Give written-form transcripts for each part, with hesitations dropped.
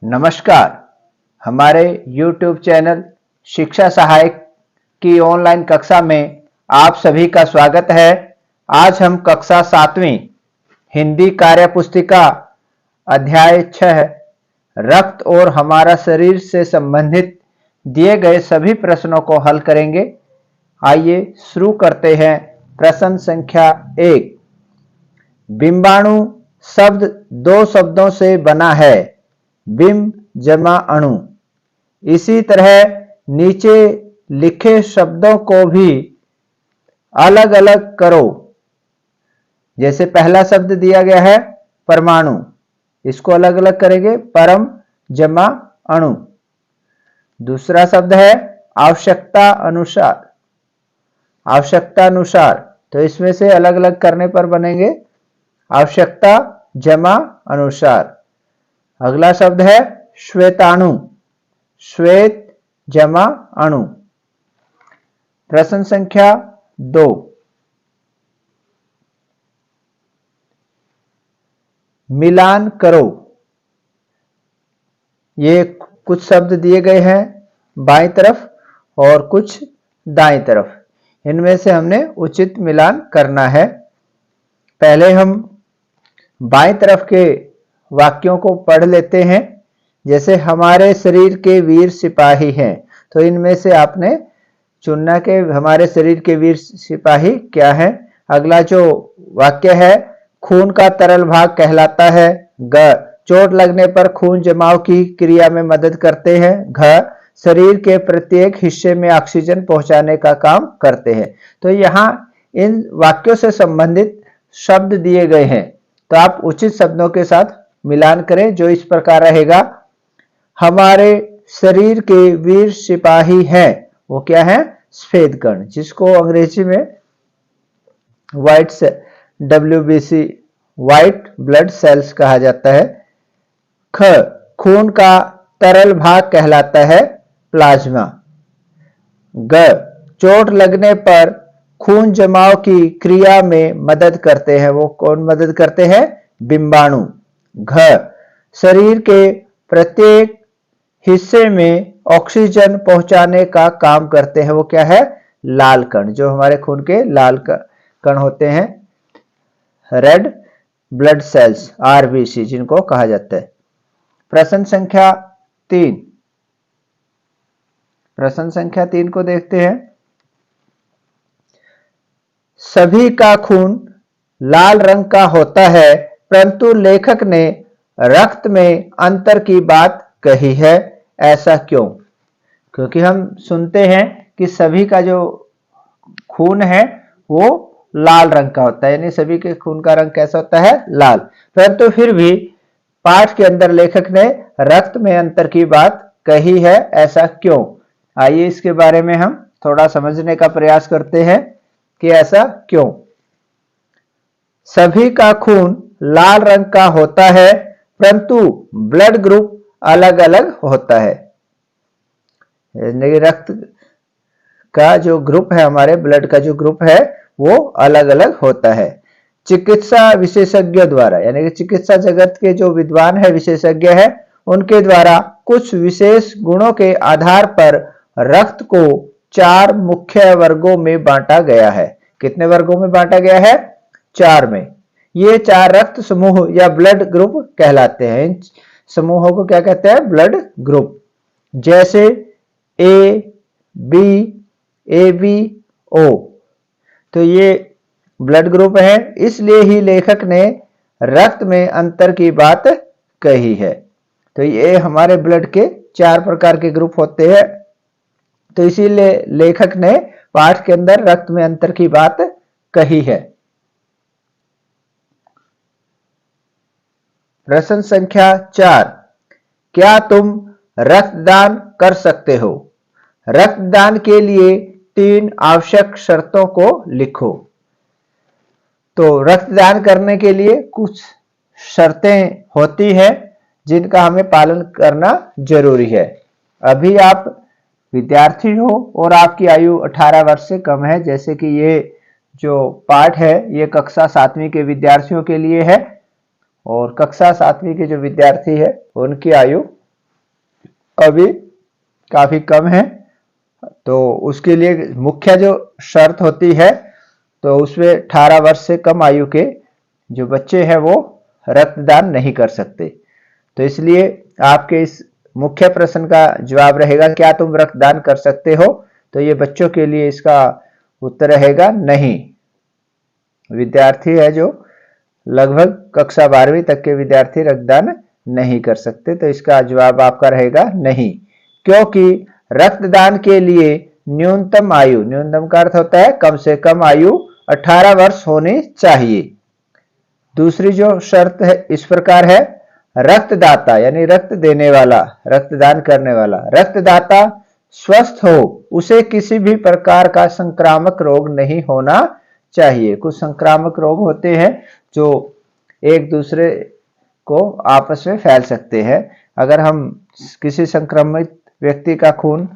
नमस्कार। हमारे YouTube channel शिक्षा सहायक की ऑनलाइन कक्षा में आप सभी का स्वागत है। आज हम कक्षा 7वीं हिंदी कार्य पुस्तिका अध्याय 6 रक्त और हमारा शरीर से संबंधित दिए गए सभी प्रश्नों को हल करेंगे। आइए शुरू करते हैं। प्रश्न संख्या 1। बिंबाणु शब्द दो शब्दों से बना है, बिंब जमा अणु। इसी तरह नीचे लिखे शब्दों को भी अलग अलग करो। जैसे पहला शब्द दिया गया है परमाणु, इसको अलग अलग करेंगे, परम जमा अणु। दूसरा शब्द है आवश्यकता अनुसार, आवश्यकता अनुसार, तो इसमें से अलग अलग करने पर बनेंगे आवश्यकता जमा अनुसार। अगला शब्द है श्वेताणु, श्वेत जमा अणु। प्रश्न संख्या 2। मिलान करो। ये कुछ शब्द दिए गए हैं बाईं तरफ और कुछ दाईं तरफ। इनमें से हमने उचित मिलान करना है। पहले हम बाईं तरफ के वाक्यों को पढ़ लेते हैं। जैसे हमारे शरीर के वीर सिपाही हैं, तो इनमें से आपने चुनना के हमारे शरीर के वीर सिपाही क्या है। अगला जो वाक्य है खून का तरल भाग कहलाता है। ग चोट लगने पर खून जमाव की क्रिया में मदद करते हैं। घ शरीर के प्रत्येक हिस्से में ऑक्सीजन पहुंचाने का काम करते हैं। तो यहाँ इन वाक्यों से संबंधित शब्द दिए गए हैं, तो आप उचित शब्दों के साथ मिलान करें, जो इस प्रकार रहेगा। हमारे शरीर के वीर सिपाही हैं, वो क्या है, सफेद कण, जिसको अंग्रेजी में white WBC white blood cells कहा जाता है। ख खून का तरल भाग कहलाता है प्लाज्मा। ग चोट लगने पर खून जमाव की क्रिया में मदद करते हैं, वो कौन मदद करते हैं, बिंबाणु। घ शरीर के प्रत्येक हिस्से में ऑक्सीजन पहुंचाने का काम करते हैं, वो क्या है, लाल कण, जो हमारे खून के लाल कण होते हैं, रेड ब्लड सेल्स RBC जिनको कहा जाता है। प्रश्न संख्या 3। प्रश्न संख्या 3 को देखते हैं। सभी का खून लाल रंग का होता है, परंतु लेखक ने रक्त में अंतर की बात कही है, ऐसा क्यों। क्योंकि हम सुनते हैं कि सभी का जो खून है वो लाल रंग का होता है, यानी सभी के खून का रंग कैसा होता है, लाल। परंतु फिर भी पाठ के अंदर लेखक ने रक्त में अंतर की बात कही है, ऐसा क्यों। आइए इसके बारे में हम थोड़ा समझने का प्रयास करते हैं कि ऐसा क्यों। सभी का खून लाल रंग का होता है, परंतु ब्लड ग्रुप अलग अलग होता है। रक्त का जो ग्रुप है, हमारे ब्लड का जो ग्रुप है, वो अलग अलग होता है। चिकित्सा विशेषज्ञों द्वारा, यानी कि चिकित्सा जगत के जो विद्वान है, विशेषज्ञ है, उनके द्वारा कुछ विशेष गुणों के आधार पर रक्त को 4 मुख्य वर्गों में बांटा गया है। कितने वर्गों में बांटा गया है, 4 में। ये 4 रक्त समूह या ब्लड ग्रुप कहलाते हैं। इन समूहों को क्या कहते हैं, ब्लड ग्रुप। जैसे A, B, AB, O, तो ये ब्लड ग्रुप है। इसलिए ही लेखक ने रक्त में अंतर की बात कही है। तो ये हमारे ब्लड के 4 प्रकार के ग्रुप होते हैं, तो इसीलिए लेखक ने पाठ के अंदर रक्त में अंतर की बात कही है। प्रश्न संख्या 4। क्या तुम रक्तदान कर सकते हो। रक्तदान के लिए 3 आवश्यक शर्तों को लिखो। तो रक्तदान करने के लिए कुछ शर्तें होती हैं जिनका हमें पालन करना जरूरी है। अभी आप विद्यार्थी हो और आपकी आयु 18 वर्ष से कम है, जैसे कि ये जो पाठ है ये कक्षा 7वीं के विद्यार्थियों के लिए है, और कक्षा 7वीं के जो विद्यार्थी है उनकी आयु अभी काफी कम है, तो उसके लिए मुख्य जो शर्त होती है तो उसमें 18 वर्ष से कम आयु के जो बच्चे हैं वो रक्तदान नहीं कर सकते। तो इसलिए आपके इस मुख्य प्रश्न का जवाब रहेगा क्या तुम रक्तदान कर सकते हो, तो ये बच्चों के लिए इसका उत्तर रहेगा नहीं। विद्यार्थी है जो लगभग कक्षा 12वीं तक के विद्यार्थी रक्तदान नहीं कर सकते, तो इसका जवाब आपका रहेगा नहीं, क्योंकि रक्तदान के लिए न्यूनतम आयु, न्यूनतम का अर्थ होता है कम से कम आयु 18 वर्ष होनी चाहिए। दूसरी जो शर्त है इस प्रकार है, रक्तदाता यानी रक्त देने वाला, रक्तदान करने वाला रक्तदाता स्वस्थ हो, उसे किसी भी प्रकार का संक्रामक रोग नहीं होना चाहिए। कुछ संक्रामक रोग होते हैं जो एक दूसरे को आपस में फैल सकते हैं। अगर हम किसी संक्रमित व्यक्ति का खून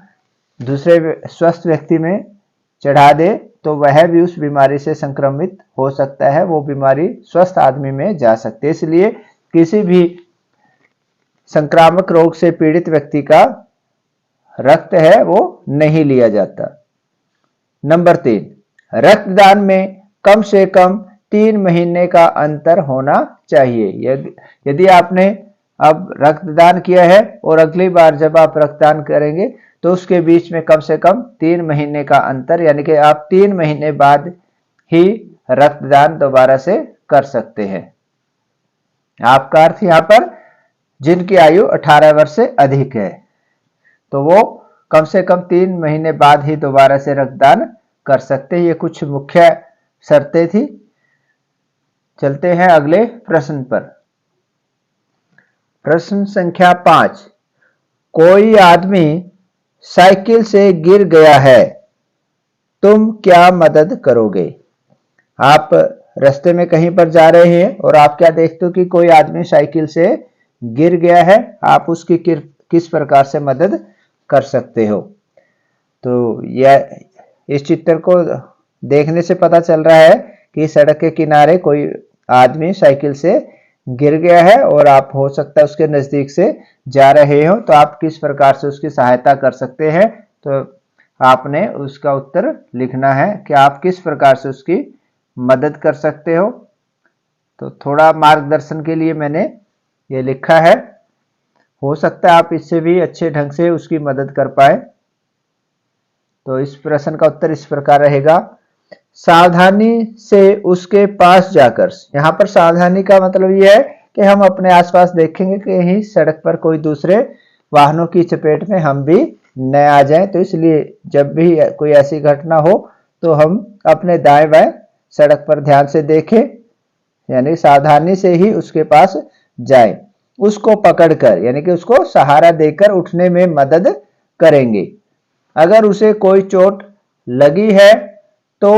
दूसरे स्वस्थ व्यक्ति में चढ़ा दे तो वह भी उस बीमारी से संक्रमित हो सकता है, वो बीमारी स्वस्थ आदमी में जा सकती है। इसलिए किसी भी संक्रामक रोग से पीड़ित व्यक्ति का रक्त है वो नहीं लिया जाता। नंबर 3, रक्तदान में कम से कम 3 महीने का अंतर होना चाहिए। यदि आपने अब रक्तदान किया है और अगली बार जब आप रक्तदान करेंगे तो उसके बीच में कम से कम 3 महीने का अंतर, यानी कि आप 3 महीने बाद ही रक्तदान दोबारा से कर सकते हैं। आपका अर्थ यहाँ पर जिनकी आयु 18 वर्ष से अधिक है तो वो कम से कम 3 महीने बाद ही दोबारा से रक्तदान कर सकते हैं। ये कुछ मुख्य शर्तें थी। चलते हैं अगले प्रश्न पर। प्रश्न संख्या 5, कोई आदमी साइकिल से गिर गया है, तुम क्या मदद करोगे? आप रास्ते में कहीं पर जा रहे हैं और आप क्या देखते हो कि कोई आदमी साइकिल से गिर गया है, आप उसकी किस प्रकार से मदद कर सकते हो? तो यह इस चित्र को देखने से पता चल रहा है कि सड़क के किनारे कोई आदमी साइकिल से गिर गया है और आप हो सकता है उसके नजदीक से जा रहे हो, तो आप किस प्रकार से उसकी सहायता कर सकते हैं? तो आपने उसका उत्तर लिखना है कि आप किस प्रकार से उसकी मदद कर सकते हो। तो थोड़ा मार्गदर्शन के लिए मैंने ये लिखा है, हो सकता है आप इससे भी अच्छे ढंग से उसकी मदद कर पाए। तो इस प्रश्न का उत्तर इस प्रकार रहेगा, सावधानी से उसके पास जाकर। यहाँ पर सावधानी का मतलब यह है कि हम अपने आसपास देखेंगे कि कहीं सड़क पर कोई दूसरे वाहनों की चपेट में हम भी न आ जाएं, तो इसलिए जब भी कोई ऐसी घटना हो तो हम अपने दाएं बाएं सड़क पर ध्यान से देखें, यानी सावधानी से ही उसके पास जाएं। उसको पकड़कर यानी कि उसको सहारा देकर उठने में मदद करेंगे। अगर उसे कोई चोट लगी है तो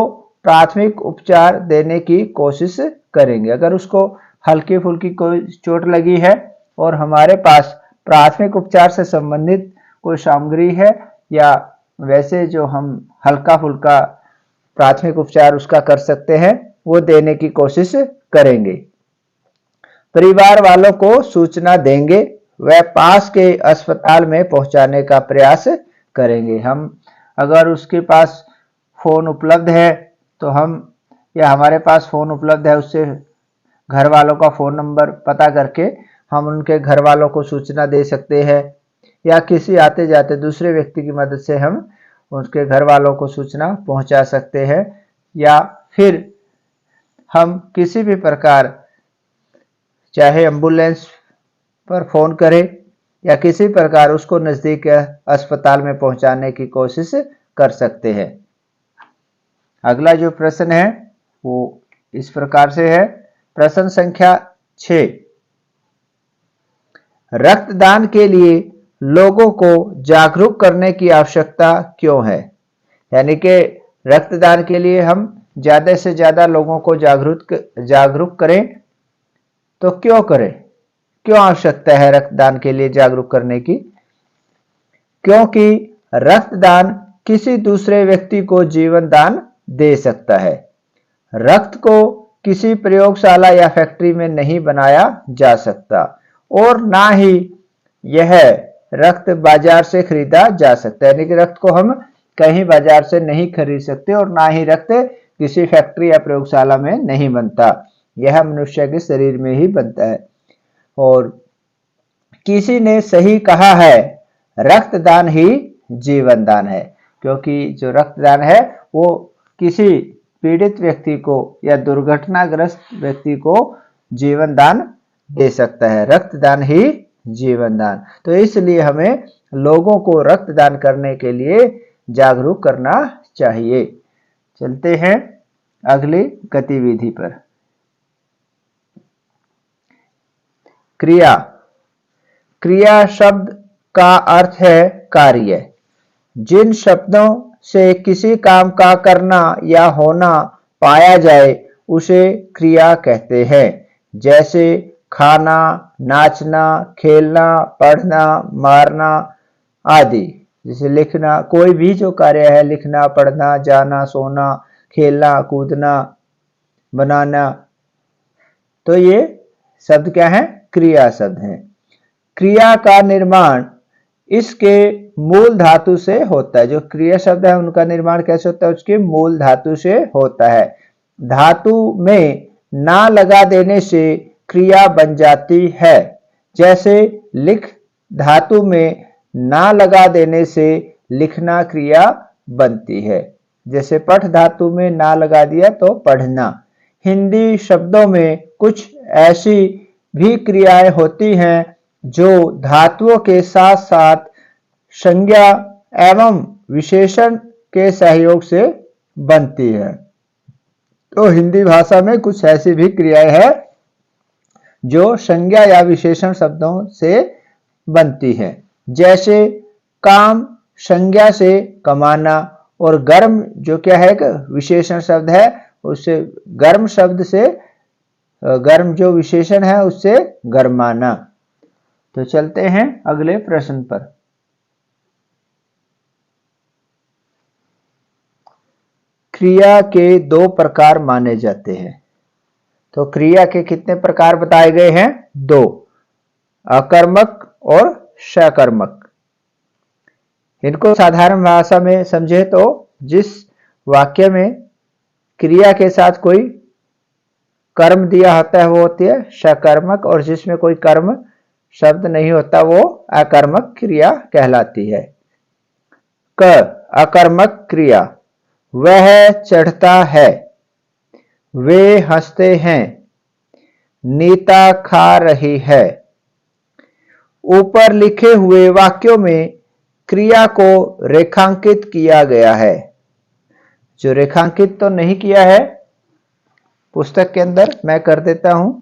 प्राथमिक उपचार देने की कोशिश करेंगे। अगर उसको हल्की फुल्की कोई चोट लगी है और हमारे पास प्राथमिक उपचार से संबंधित कोई सामग्री है या वैसे जो हम हल्का फुल्का प्राथमिक उपचार उसका कर सकते हैं वो देने की कोशिश करेंगे। परिवार वालों को सूचना देंगे, वह पास के अस्पताल में पहुंचाने का प्रयास करेंगे। हम अगर उसके पास फोन उपलब्ध है तो हम या हमारे पास फोन उपलब्ध है उससे घर वालों का फोन नंबर पता करके हम उनके घर वालों को सूचना दे सकते हैं, या किसी आते जाते दूसरे व्यक्ति की मदद से हम उसके घर वालों को सूचना पहुंचा सकते हैं, या फिर हम किसी भी प्रकार चाहे एम्बुलेंस पर फोन करें या किसी प्रकार उसको नजदीक अस्पताल में पहुंचाने की कोशिश कर सकते हैं। अगला जो प्रश्न है वो इस प्रकार से है, प्रश्न संख्या 6, रक्तदान के लिए लोगों को जागरूक करने की आवश्यकता क्यों है? यानी कि रक्तदान के लिए हम ज्यादा से ज्यादा लोगों को जागरूक करें, तो क्यों करें? क्यों आवश्यकता है रक्तदान के लिए जागरूक करने की? क्योंकि रक्तदान किसी दूसरे व्यक्ति को जीवन दान दे सकता है। रक्त को किसी प्रयोगशाला या फैक्ट्री में नहीं बनाया जा सकता और ना ही यह रक्त बाजार से खरीदा जा सकता है, यानी कि रक्त को हम कहीं बाजार से नहीं खरीद सकते और ना ही रक्त किसी फैक्ट्री या प्रयोगशाला में नहीं बनता, यह मनुष्य के शरीर में ही बनता है। और किसी ने सही कहा है, रक्तदान ही जीवन दान है, क्योंकि जो रक्तदान है वो किसी पीड़ित व्यक्ति को या दुर्घटनाग्रस्त व्यक्ति को जीवन दान दे सकता है। रक्तदान ही जीवन दान। तो इसलिए हमें लोगों को रक्तदान करने के लिए जागरूक करना चाहिए। चलते हैं अगली गतिविधि पर। क्रिया। क्रिया शब्द का अर्थ है कार्य। जिन शब्दों से किसी काम का करना या होना पाया जाए उसे क्रिया कहते हैं, जैसे खाना, नाचना, खेलना, पढ़ना, मारना आदि। जैसे लिखना, कोई भी जो कार्य है, लिखना, पढ़ना, जाना, सोना, खेलना, कूदना, बनाना, तो ये शब्द क्या है? क्रिया शब्द हैं। क्रिया का निर्माण इसके मूल धातु से होता है। जो क्रिया शब्द है उनका निर्माण कैसे होता है? उसके मूल धातु से होता है। धातु में ना लगा देने से क्रिया बन जाती है। जैसे लिख धातु में ना लगा देने से लिखना क्रिया बनती है। जैसे पठ धातु में ना लगा दिया तो पढ़ना। हिंदी शब्दों में कुछ ऐसी भी क्रियाएं होती हैं जो धातुओं के साथ साथ संज्ञा एवं विशेषण के सहयोग से बनती है। तो हिंदी भाषा में कुछ ऐसी भी क्रियाएं हैं जो संज्ञा या विशेषण शब्दों से बनती है। जैसे काम संज्ञा से कमाना, और गर्म जो क्या है विशेषण शब्द है, उससे गर्म शब्द से गर्म जो विशेषण है उससे गरमाना। तो चलते हैं अगले प्रश्न पर। क्रिया के दो प्रकार माने जाते हैं। तो क्रिया के कितने प्रकार बताए गए हैं? दो, अकर्मक और सकर्मक। इनको साधारण भाषा में समझे तो जिस वाक्य में क्रिया के साथ कोई कर्म दिया होता है वो होती है सकर्मक, और जिसमें कोई कर्म शब्द नहीं होता वो अकर्मक क्रिया कहलाती है। क, अकर्मक क्रिया। वह चढ़ता है, वे हंसते हैं, नीता खा रही है। ऊपर लिखे हुए वाक्यों में क्रिया को रेखांकित किया गया है। जो रेखांकित तो नहीं किया है पुस्तक के अंदर, मैं कर देता हूं।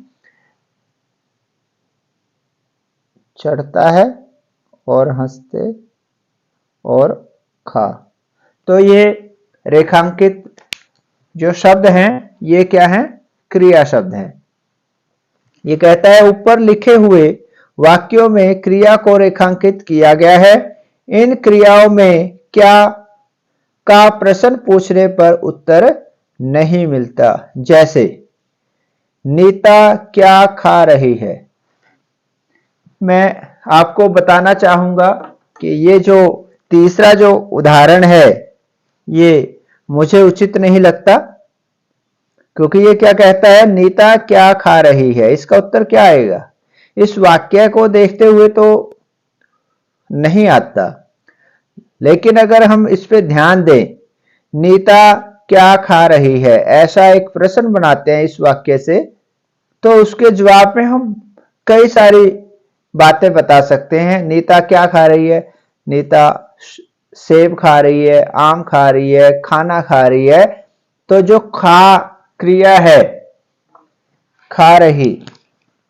चढ़ता है और हंसते और खा, तो ये रेखांकित जो शब्द हैं ये क्या हैं? क्रिया शब्द हैं। ये कहता है ऊपर लिखे हुए वाक्यों में क्रिया को रेखांकित किया गया है। इन क्रियाओं में क्या का प्रश्न पूछने पर उत्तर नहीं मिलता। जैसे नीता क्या खा रही है। मैं आपको बताना चाहूंगा कि ये जो तीसरा जो उदाहरण है ये मुझे उचित नहीं लगता, क्योंकि ये क्या कहता है? नीता क्या खा रही है। इसका उत्तर क्या आएगा? इस वाक्य को देखते हुए तो नहीं आता, लेकिन अगर हम इस पे ध्यान दें, नीता क्या खा रही है, ऐसा एक प्रश्न बनाते हैं इस वाक्य से, तो उसके जवाब में हम कई सारी बातें बता सकते हैं। नीता क्या खा रही है? नीता सेब खा रही है, आम खा रही है, खाना खा रही है। तो जो खा क्रिया है, खा रही,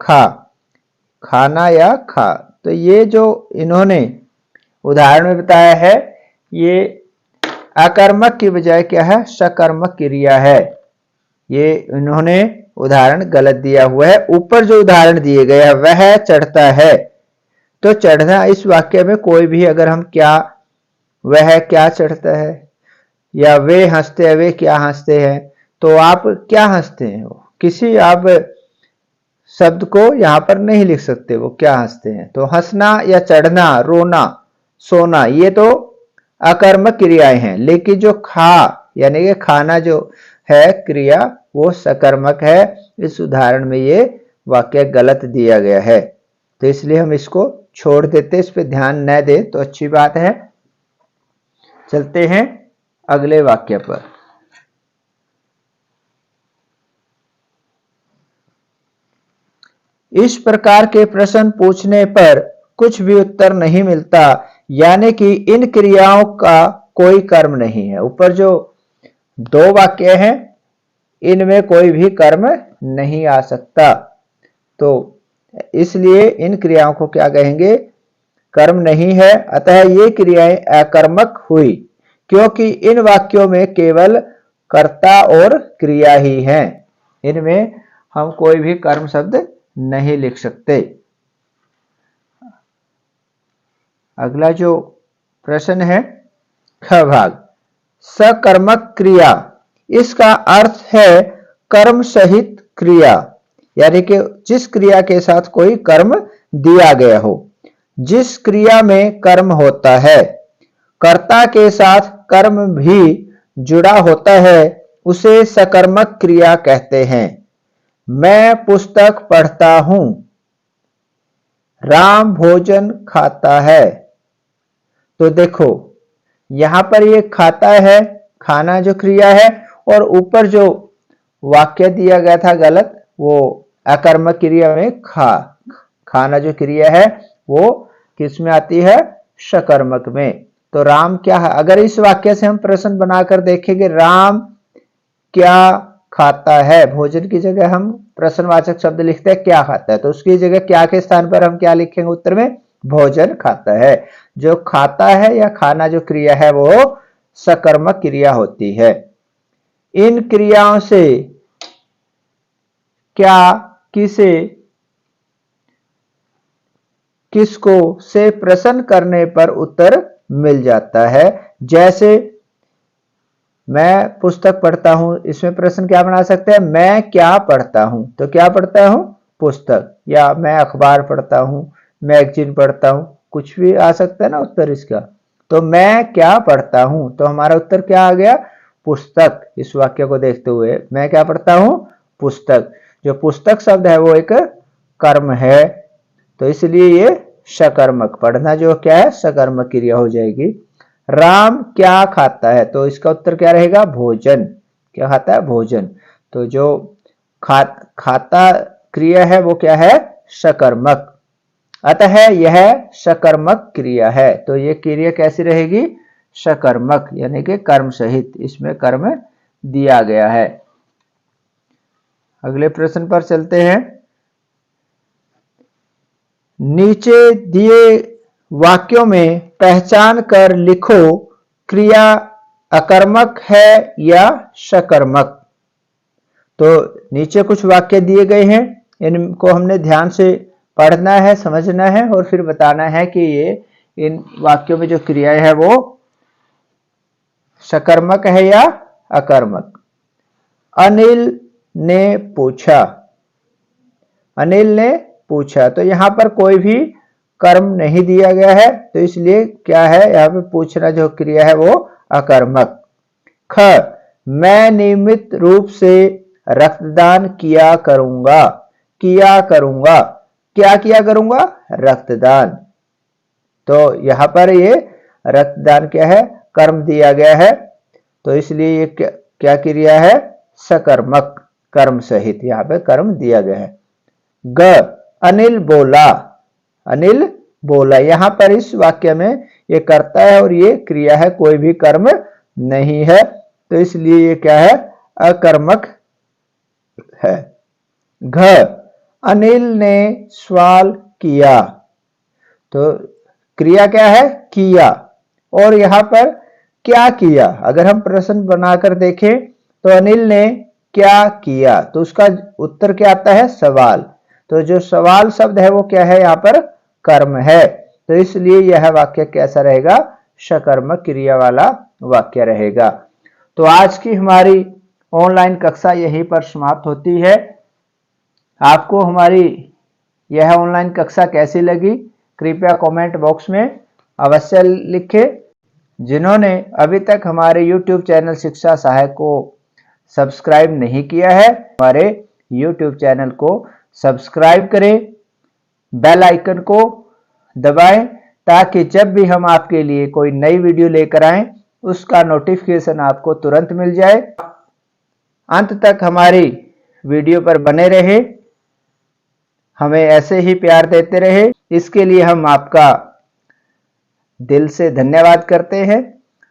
खा, खाना या खा, तो ये जो इन्होंने उदाहरण में बताया है ये अकर्मक की बजाय क्या है? सकर्मक क्रिया है। ये इन्होंने उदाहरण गलत दिया हुआ है। ऊपर जो उदाहरण दिए गए हैं वह चढ़ता है, तो चढ़ना इस वाक्य में कोई भी अगर हम क्या, वह क्या चढ़ता है, या वे हंसते हैं, वे क्या हंसते हैं, तो आप क्या हंसते हैं? किसी आप शब्द को यहां पर नहीं लिख सकते, वो क्या हंसते हैं। तो हंसना या चढ़ना, रोना, सोना, ये तो अकर्मक क्रियाएं हैं। लेकिन जो खा यानी कि खाना जो है क्रिया, वो सकर्मक है। इस उदाहरण में ये वाक्य गलत दिया गया है, तो इसलिए हम इसको छोड़ देते, इस पे ध्यान न दें तो अच्छी बात है। चलते हैं अगले वाक्य पर। इस प्रकार के प्रश्न पूछने पर कुछ भी उत्तर नहीं मिलता, यानी कि इन क्रियाओं का कोई कर्म नहीं है। ऊपर जो दो वाक्य हैं, इनमें कोई भी कर्म नहीं आ सकता, तो इसलिए इन क्रियाओं को क्या कहेंगे, कर्म नहीं है। अतः ये क्रियाएं अकर्मक हुई, क्योंकि इन वाक्यों में केवल कर्ता और क्रिया ही हैं। इनमें हम कोई भी कर्म शब्द नहीं लिख सकते। अगला जो प्रश्न है, ख भाग, सकर्मक क्रिया, इसका अर्थ है कर्म सहित क्रिया, यानी कि जिस क्रिया के साथ कोई कर्म दिया गया हो। जिस क्रिया में कर्म होता है, कर्ता के साथ कर्म भी जुड़ा होता है, उसे सकर्मक क्रिया कहते हैं। मैं पुस्तक पढ़ता हूं, राम भोजन खाता है। तो देखो यहां पर ये खाता है, खाना जो क्रिया है, और ऊपर जो वाक्य दिया गया था गलत, वो अकर्मक क्रिया में खाना जो क्रिया है वो किस में आती है, सकर्मक में। तो राम क्या है, अगर इस वाक्य से हम प्रश्न बनाकर देखेंगे, राम क्या खाता है, भोजन की जगह हम प्रश्नवाचक शब्द लिखते हैं क्या खाता है, तो उसकी जगह क्या के स्थान पर हम क्या लिखेंगे उत्तर में, भोजन खाता है। जो खाता है या खाना जो क्रिया है वो सकर्मक क्रिया होती है। इन क्रियाओं से क्या किसको से प्रश्न करने पर उत्तर मिल जाता है। जैसे मैं पुस्तक पढ़ता हूं, इसमें प्रश्न क्या बना सकते हैं, मैं क्या पढ़ता हूं, तो क्या पढ़ता हूं, पुस्तक, या मैं अखबार पढ़ता हूं, मैगजीन पढ़ता हूं, कुछ भी आ सकता है ना उत्तर इसका। तो मैं क्या पढ़ता हूं, तो हमारा उत्तर क्या आ गया, पुस्तक। इस वाक्य को देखते हुए मैं क्या पढ़ता हूं, पुस्तक। जो पुस्तक शब्द है वो एक कर्म है, तो इसलिए ये सकर्मक, पढ़ना जो क्या है सकर्मक क्रिया हो जाएगी। राम क्या खाता है, तो इसका उत्तर क्या रहेगा, भोजन। क्या खाता है, भोजन। तो जो खाता क्रिया है वो क्या है, सकर्मक। अतः यह सकर्मक क्रिया है, तो ये क्रिया कैसी रहेगी, सकर्मक, यानी कि कर्म सहित, इसमें कर्म दिया गया है। अगले प्रश्न पर चलते हैं। नीचे दिए वाक्यों में पहचान कर लिखो, क्रिया अकर्मक है या सकर्मक। तो नीचे कुछ वाक्य दिए गए हैं, इनको हमने ध्यान से पढ़ना है, समझना है, और फिर बताना है कि ये इन वाक्यों में जो क्रिया है वो सकर्मक है या अकर्मक। अनिल ने पूछा, अनिल ने पूछा, तो यहां पर कोई भी कर्म नहीं दिया गया है, तो इसलिए क्या है, यहां पे पूछना जो क्रिया है वो अकर्मक। ख, मैं नियमित रूप से रक्तदान किया करूंगा, किया करूंगा, क्या किया करूंगा, रक्तदान। तो यहां पर ये रक्तदान क्या है, कर्म दिया गया है, तो इसलिए ये क्या क्रिया है, सकर्मक, कर्म सहित यहां पे कर्म दिया गया है। ग, अनिल बोला, अनिल बोला, यहां पर इस वाक्य में ये कर्ता है और ये क्रिया है, कोई भी कर्म नहीं है, तो इसलिए ये क्या है, अकर्मक है। घ, अनिल ने सवाल किया, तो क्रिया क्या है, किया, और यहां पर क्या किया, अगर हम प्रश्न बनाकर देखें तो अनिल ने क्या किया, तो उसका उत्तर क्या आता है, सवाल। तो जो सवाल शब्द है वो क्या है, यहां पर कर्म है, तो इसलिए यह वाक्य कैसा रहेगा, सकर्मक क्रिया वाला वाक्य रहेगा। तो आज की हमारी ऑनलाइन कक्षा यहीं पर समाप्त होती है। आपको हमारी यह ऑनलाइन कक्षा कैसी लगी कृपया कमेंट बॉक्स में अवश्य लिखें। जिन्होंने अभी तक हमारे YouTube चैनल शिक्षा सहायक को सब्सक्राइब नहीं किया है, हमारे YouTube चैनल को सब्सक्राइब करें, बेल आइकन को दबाएं ताकि जब भी हम आपके लिए कोई नई वीडियो लेकर आएं उसका नोटिफिकेशन आपको तुरंत मिल जाए। अंत तक हमारी वीडियो पर बने रहे, हमें ऐसे ही प्यार देते रहे, इसके लिए हम आपका दिल से धन्यवाद करते हैं।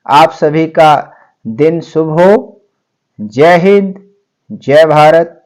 आप सभी का दिन शुभ हो। जय हिंद, जय भारत।